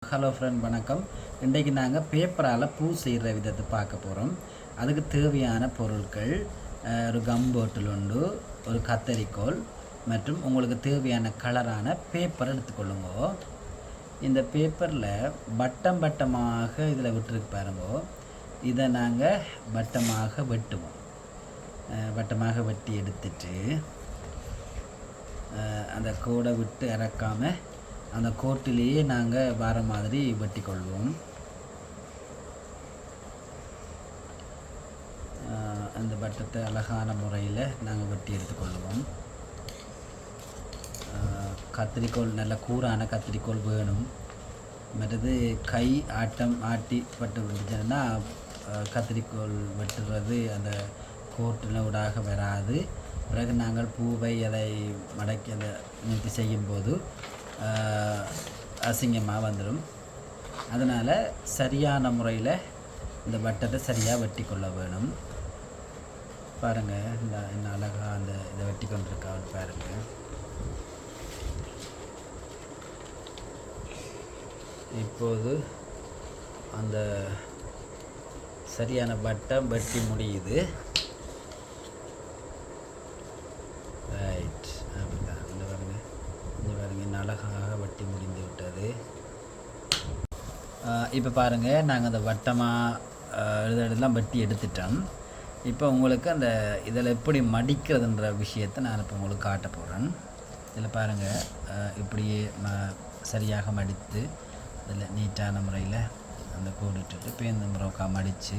Hello friend, வணக்கம். இன்றைக்கு நாங்கள் பேப்பரால் பூ செய்கிற விதத்தை பார்க்க போகிறோம். அதுக்கு தேவையான பொருட்கள் ஒரு கம் பாட்டில் உண்டு, ஒரு கத்தரிக்கோல் மற்றும் உங்களுக்கு தேவையான கலரான பேப்பர் எடுத்துக்கொள்ளுங்க. இந்த பேப்பரில் வட்டம் வட்டமாக இதில் விட்டுருக்கு பாருங்க. இதை நாங்கள் வட்டமாக வெட்டுவோம். வட்டமாக வெட்டி எடுத்துட்டு அந்த கோடை விட்டு இறக்காமல் அந்த கோட்டிலேயே நாங்கள் வர மாதிரி வெட்டி கொள்வோம். அந்த வட்டத்தை அழகான முறையில் நாங்கள் வெட்டி எடுத்துக்கொள்வோம். கத்திரிக்கோல் நல்ல கூரான கத்திரிக்கோல் வேணும். மற்றது கை ஆட்டி பட்டு விட்டுச்சுன்னா கத்திரிக்கோல் வெட்டுறது அந்த கோட்டில் ஊடாக வராது. பிறகு நாங்கள் பூவை அதை மடக்கி அதை நிறுத்தி செய்யும்போது அசிங்கமாக வந்துடும். அதனால் சரியான முறையில் இந்த வட்டத்தை சரியாக வெட்டி கொள்ள வேணும். பாருங்கள், இந்த அழகாக அந்த இதை வெட்டி கொண்டிருக்கான்னு பாருங்கள். இப்போது அந்த சரியான வட்டம் வெட்டி முடியுது. ரைட், அப்படிதான். இந்த பாருங்கள், இன்னும் அழகாக வெட்டி முடிந்து விட்டது. இப்போ பாருங்கள், நாங்கள் அந்த வட்டமாக எழுதெல்லாம் வெட்டி எடுத்துட்டோம். இப்போ உங்களுக்கு அந்த இதில் எப்படி மடிக்கிறதுன்ற விஷயத்தை நான் இப்போ உங்களுக்கு காட்ட போகிறேன். இதில் பாருங்கள், இப்படியே சரியாக மடித்து அதில் நீட்டான முறையில் அந்த கோடிட்டு பேருந்து முறைக்கா மடித்து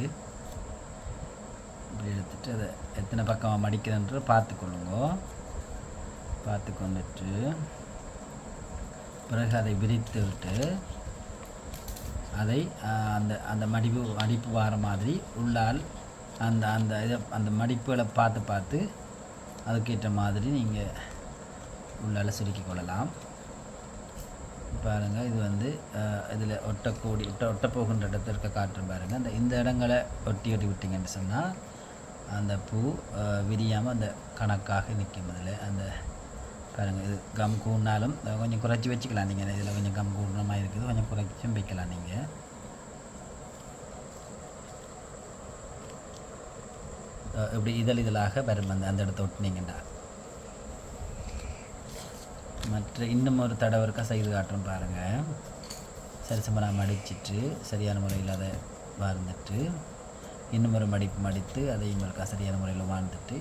இப்படி எடுத்துட்டு அதை எத்தனை பக்கமாக மடிக்கிறன்ற பார்த்துக்கொள்ளுங்க. பார்த்து கொண்டுட்டு பிறகு அதை விரித்து விட்டு அதை அந்த மடிப்பு வார மாதிரி உள்ளால் அந்த மடிப்புகளை பார்த்து அதுக்கேற்ற மாதிரி நீங்கள் உள்ளால் சுருக்கி கொள்ளலாம். பாருங்கள், இது இதில் ஒட்ட போகின்ற இடத்திற்கு காட்டுறேன் பாருங்கள். இந்த இடங்களை ஒட்டி விட்டிங்கன்னு சொன்னால் அந்த பூ விரியாமல் அந்த கணக்காக நிற்கும். அதில் அந்த பாருங்கள், இது கம் கூடினாலும் கொஞ்சம் குறைச்சி வச்சுக்கலாம். நீங்கள் இதில் கொஞ்சம் கம் கூடுற மாதிரி இருக்குது, கொஞ்சம் குறைச்சும் வைக்கலாம். நீங்கள் இப்படி இதழாக வரும் அந்த இடத்த ஒட்டினீங்கன்னா. மற்ற இன்னும் ஒரு தடவை இருக்கா செய்து காட்டுறோம் பாருங்கள். சரிசமனாக மடிச்சிட்டு சரியான முறையில் அதை வாழ்ந்துட்டு இன்னும் ஒரு மடித்து அதையும் இருக்கா சரியான முறையில் வாழ்ந்துட்டு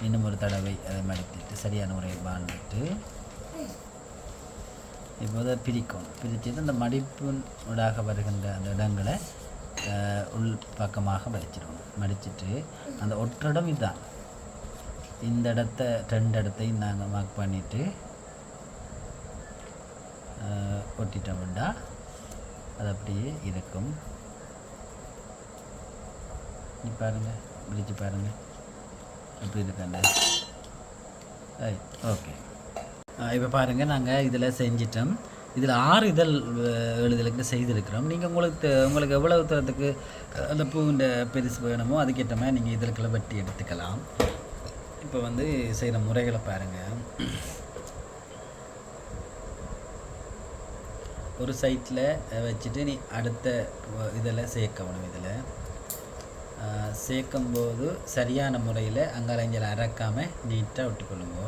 இன்னும் ஒரு தடவை அதை மடித்துட்டு சரியான முறையில் வாழ்ந்துட்டு இப்போதை பிரிச்சுட்டு அந்த மடிப்புடாக வருகின்ற அந்த இடங்களை உள் பக்கமாக வலிச்சிடணும். மடிச்சுட்டு அந்த ஒற்றடம் இதுதான். இந்த இடத்த 2 இடத்தையும் நாங்கள் மார்க் பண்ணிவிட்டு ஒட்டிட்டோம்டா அது அப்படியே இருக்கும். நீ பாருங்கள், பிரித்து பாருங்கள் எப்படி இருக்காண்ட. ஓகே, இப்போ பாருங்கள், நாங்கள் இதில் செஞ்சிட்டோம். இதில் 6 இதழ் எழுதலுக்கு செய்திருக்கிறோம். நீங்கள் உங்களுக்கு எவ்வளவு தூரத்துக்கு அந்த பூண்ட பெருசு வேணுமோ அதுக்கேற்ற மாதிரி நீங்கள் இதழ்களை வெட்டி எடுத்துக்கலாம். இப்போ செய்கிற முறைகளை பாருங்கள். ஒரு சைட்டில் வச்சுட்டு நீ அடுத்த இதில் சேர்க்கணும். இதில் சேர்க்கும்போது சரியான முறையில் அங்கலைஞ்சல் அறக்காமல் நீட்டாக விட்டுக்கொள்ளுங்க.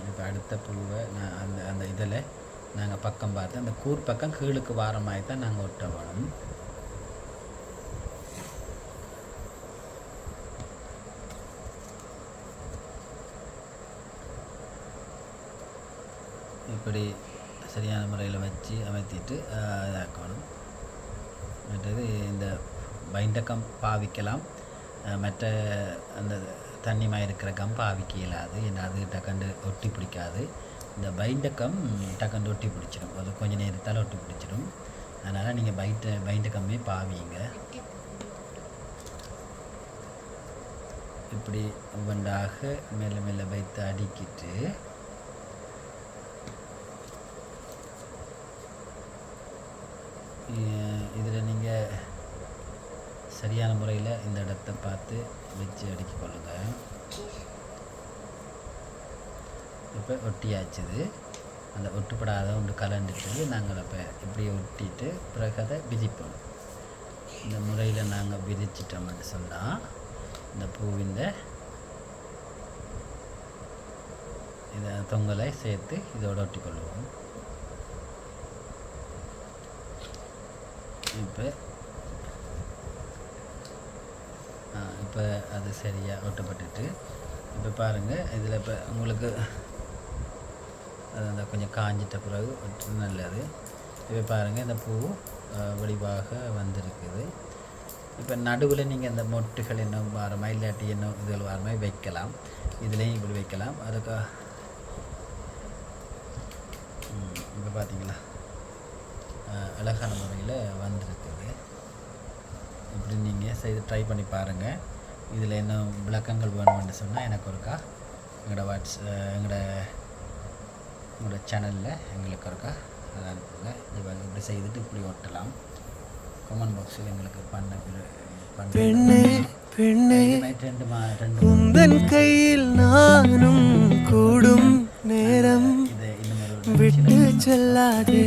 இப்போ அடுத்த பூவை அந்த இதில் நாங்கள் பக்கம் பார்த்து அந்த கூர் பக்கம் கீழுக்கு வார மாதிரி தான் நாங்கள் ஒட்ட வேணும். இப்படி சரியான முறையில் வச்சு அமைத்திட்டு இதாக்கணும். மற்றது இந்த பைண்டக்கம் பாவிக்கலாம். மற்ற அந்த தண்ணிமாக இருக்கிற கம் பாவிக்க இயலாது. ஏன்னா அது டக்கண்டு ஒட்டி பிடிக்காது. இந்த பைண்டக்கம் டக்கண்டு ஒட்டி பிடிச்சிடும். அது கொஞ்சம் நேரத்தால் ஒட்டி பிடிச்சிடும். அதனால் நீங்கள் பைண்டக்கம்மே பாவிங்க. இப்படி ஒவ்வொன்றாக மெல்ல மெல்ல வைத்து அடிக்கிட்டு இதில் நீங்கள் சரியான முறையில் இந்த இடத்த பார்த்து வச்சு அடிக்க கொள்ளுங்க. இப்போ ஒட்டியாச்சுது. அந்த ஒட்டுப்படாத ஒன்று கலந்துட்டு நாங்கள் இப்போ இப்படி ஒட்டிட்டு பிறகு அதை விதிப்போம். இந்த முறையில் நாங்கள் விதிச்சிட்டோம்னு சொன்னால் இந்த பூவின் இதை தொங்கலை சேர்த்து இதோடு ஒட்டிக்கொள்வோம். இப்போ அது சரியாக ஒட்டப்பட்டுட்டு இப்போ பாருங்கள் இதில் இப்போ உங்களுக்கு அது அந்த கொஞ்சம் காஞ்சிட்ட பிறகு நல்லது. இப்போ பாருங்கள் இந்த பூ வடிவாக வந்திருக்குது. இப்போ நடுவில் நீங்கள் இந்த மொட்டுகள் இன்னும் வாரமாக இல்லாட்டி இன்னும் இதுகள் வாரமாக வைக்கலாம். இதுலேயும் இப்படி வைக்கலாம். அதுக்கு இப்போ பார்த்தீங்களா அழகான முறையில் வந்திருக்குது. இப்படி நீங்கள் செய்து ட்ரை பண்ணி பாருங்கள். இதில் இன்னும் விளக்கங்கள் வேணும்னு சொன்னால் எனக்கு ஒருக்கா எங்களோட சேனலில் எங்களுக்கு ஒருக்கா அதை அனுப்புங்க. இப்போ இப்படி செய்துட்டு இப்படி ஒட்டலாம். கமெண்ட் பாக்ஸில் எங்களுக்கு உந்தன் கையில் நானும் கூடும் நேரம் விட்டு செல்லாதே.